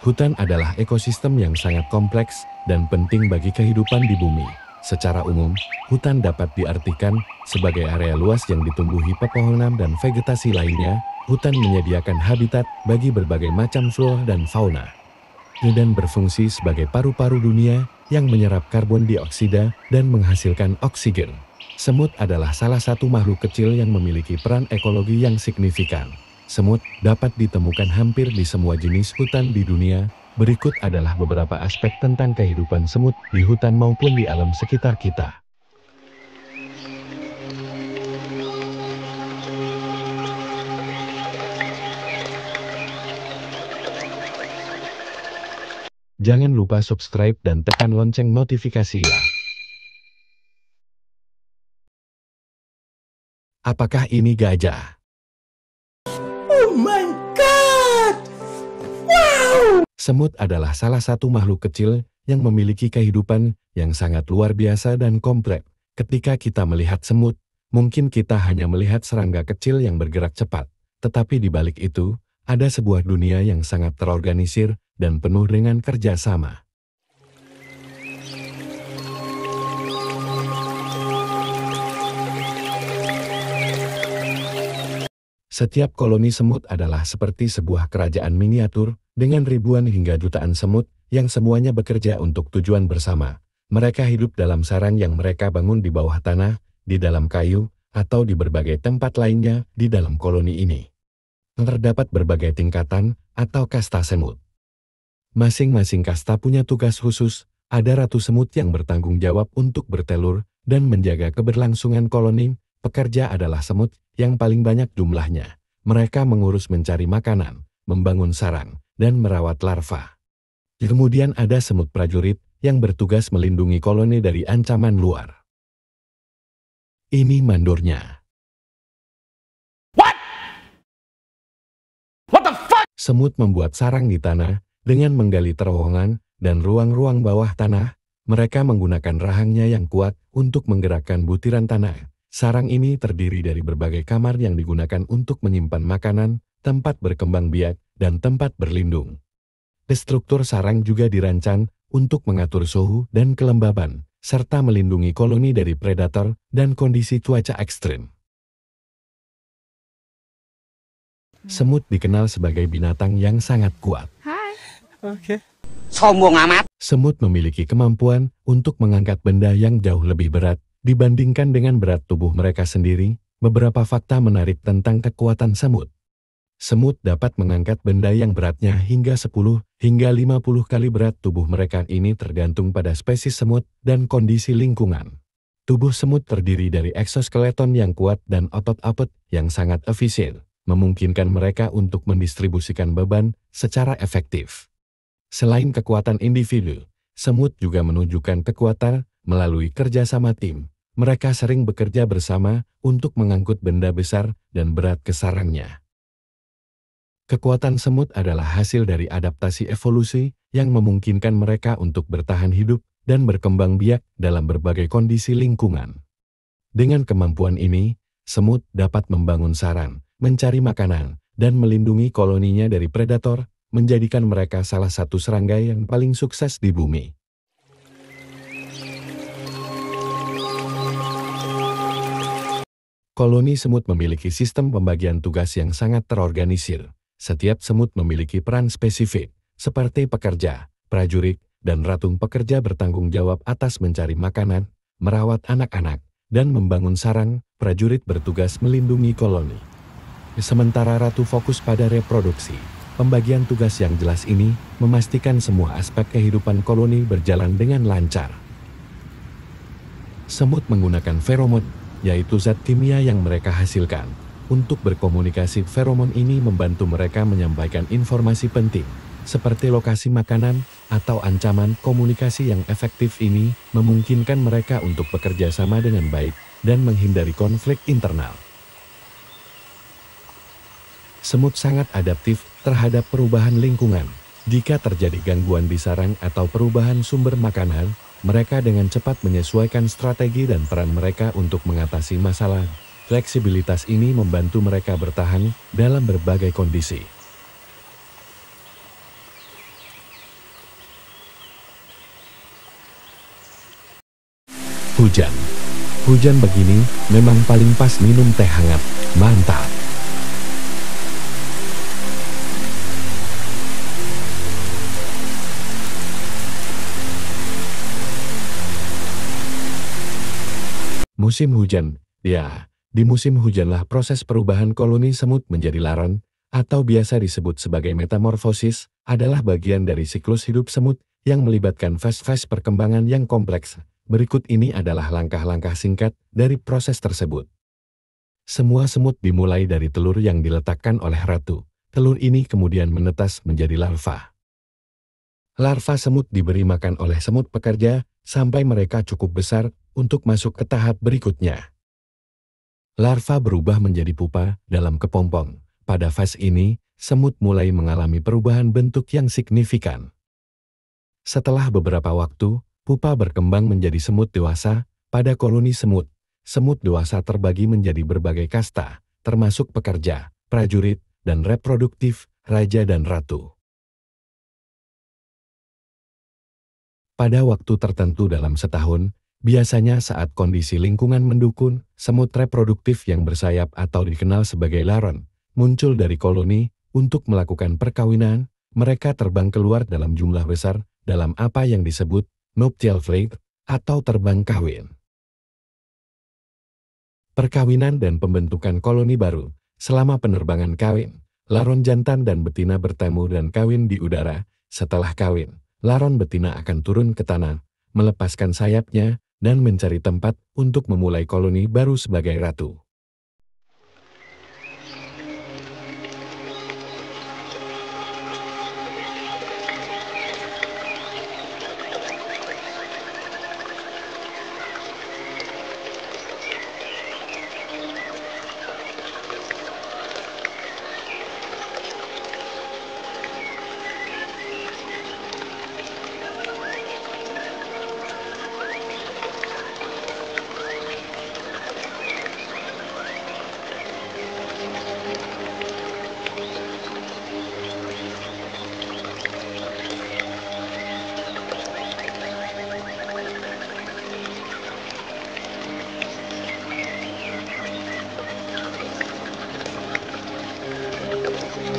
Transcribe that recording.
Hutan adalah ekosistem yang sangat kompleks dan penting bagi kehidupan di bumi. Secara umum, hutan dapat diartikan sebagai area luas yang ditumbuhi pepohonan dan vegetasi lainnya. Hutan menyediakan habitat bagi berbagai macam flora dan fauna, dan berfungsi sebagai paru-paru dunia yang menyerap karbon dioksida dan menghasilkan oksigen. Semut adalah salah satu makhluk kecil yang memiliki peran ekologi yang signifikan. Semut dapat ditemukan hampir di semua jenis hutan di dunia. Berikut adalah beberapa aspek tentang kehidupan semut di hutan maupun di alam sekitar kita. Jangan lupa subscribe dan tekan lonceng notifikasi ya. Apakah ini gajah? Oh my God! Wow! Semut adalah salah satu makhluk kecil yang memiliki kehidupan yang sangat luar biasa dan kompleks. Ketika kita melihat semut, mungkin kita hanya melihat serangga kecil yang bergerak cepat. Tetapi di balik itu, ada sebuah dunia yang sangat terorganisir dan penuh dengan kerjasama. Setiap koloni semut adalah seperti sebuah kerajaan miniatur dengan ribuan hingga jutaan semut yang semuanya bekerja untuk tujuan bersama. Mereka hidup dalam sarang yang mereka bangun di bawah tanah, di dalam kayu, atau di berbagai tempat lainnya di dalam koloni ini. Terdapat berbagai tingkatan atau kasta semut. Masing-masing kasta punya tugas khusus. Ada ratu semut yang bertanggung jawab untuk bertelur dan menjaga keberlangsungan koloni. Pekerja adalah semut yang paling banyak jumlahnya. Mereka mengurus mencari makanan, membangun sarang, dan merawat larva. Kemudian ada semut prajurit yang bertugas melindungi koloni dari ancaman luar. Ini mandornya. What the fuck? Semut membuat sarang di tanah dengan menggali terowongan dan ruang-ruang bawah tanah. Mereka menggunakan rahangnya yang kuat untuk menggerakkan butiran tanah. Sarang ini terdiri dari berbagai kamar yang digunakan untuk menyimpan makanan, tempat berkembang biak, dan tempat berlindung. Struktur sarang juga dirancang untuk mengatur suhu dan kelembaban, serta melindungi koloni dari predator dan kondisi cuaca ekstrim. Semut dikenal sebagai binatang yang sangat kuat. Oke. Sombong amat. Semut memiliki kemampuan untuk mengangkat benda yang jauh lebih berat dibandingkan dengan berat tubuh mereka sendiri. Beberapa fakta menarik tentang kekuatan semut. Semut dapat mengangkat benda yang beratnya hingga 10 hingga 50 kali berat tubuh mereka. Ini tergantung pada spesies semut dan kondisi lingkungan. Tubuh semut terdiri dari eksoskeleton yang kuat dan otot-otot yang sangat efisien, memungkinkan mereka untuk mendistribusikan beban secara efektif. Selain kekuatan individu, semut juga menunjukkan kekuatan melalui kerjasama tim. Mereka sering bekerja bersama untuk mengangkut benda besar dan berat ke sarangnya. Kekuatan semut adalah hasil dari adaptasi evolusi yang memungkinkan mereka untuk bertahan hidup dan berkembang biak dalam berbagai kondisi lingkungan. Dengan kemampuan ini, semut dapat membangun sarang, mencari makanan, dan melindungi koloninya dari predator, menjadikan mereka salah satu serangga yang paling sukses di bumi. Koloni semut memiliki sistem pembagian tugas yang sangat terorganisir. Setiap semut memiliki peran spesifik, seperti pekerja, prajurit, dan ratu pekerja bertanggung jawab atas mencari makanan, merawat anak-anak, dan membangun sarang. Prajurit bertugas melindungi koloni. Sementara ratu fokus pada reproduksi. Pembagian tugas yang jelas ini memastikan semua aspek kehidupan koloni berjalan dengan lancar. Semut menggunakan feromon, yaitu zat kimia yang mereka hasilkan. Untuk berkomunikasi, feromon ini membantu mereka menyampaikan informasi penting, seperti lokasi makanan atau ancaman. Komunikasi yang efektif ini memungkinkan mereka untuk bekerja sama dengan baik dan menghindari konflik internal. Semut sangat adaptif terhadap perubahan lingkungan. Jika terjadi gangguan di sarang atau perubahan sumber makanan, mereka dengan cepat menyesuaikan strategi dan peran mereka untuk mengatasi masalah. Fleksibilitas ini membantu mereka bertahan dalam berbagai kondisi. Hujan. Hujan begini memang paling pas minum teh hangat. Mantap. Musim hujan. Ya, di musim hujanlah proses perubahan koloni semut menjadi larun, atau biasa disebut sebagai metamorfosis, adalah bagian dari siklus hidup semut yang melibatkan fase-fase perkembangan yang kompleks. Berikut ini adalah langkah-langkah singkat dari proses tersebut. Semua semut dimulai dari telur yang diletakkan oleh ratu. Telur ini kemudian menetas menjadi larva. Larva semut diberi makan oleh semut pekerja sampai mereka cukup besar untuk masuk ke tahap berikutnya. Larva berubah menjadi pupa dalam kepompong. Pada fase ini, semut mulai mengalami perubahan bentuk yang signifikan. Setelah beberapa waktu, pupa berkembang menjadi semut dewasa. Pada koloni semut, semut dewasa terbagi menjadi berbagai kasta, termasuk pekerja, prajurit, dan reproduktif, raja dan ratu. Pada waktu tertentu dalam setahun, biasanya saat kondisi lingkungan mendukung, semut reproduktif yang bersayap atau dikenal sebagai larun, muncul dari koloni untuk melakukan perkawinan. Mereka terbang keluar dalam jumlah besar dalam apa yang disebut nuptial flight atau terbang kawin. Perkawinan dan pembentukan koloni baru. Selama penerbangan kawin, larun jantan dan betina bertemu dan kawin di udara. Setelah kawin, larun betina akan turun ke tanah, melepaskan sayapnya, dan mencari tempat untuk memulai koloni baru sebagai ratu.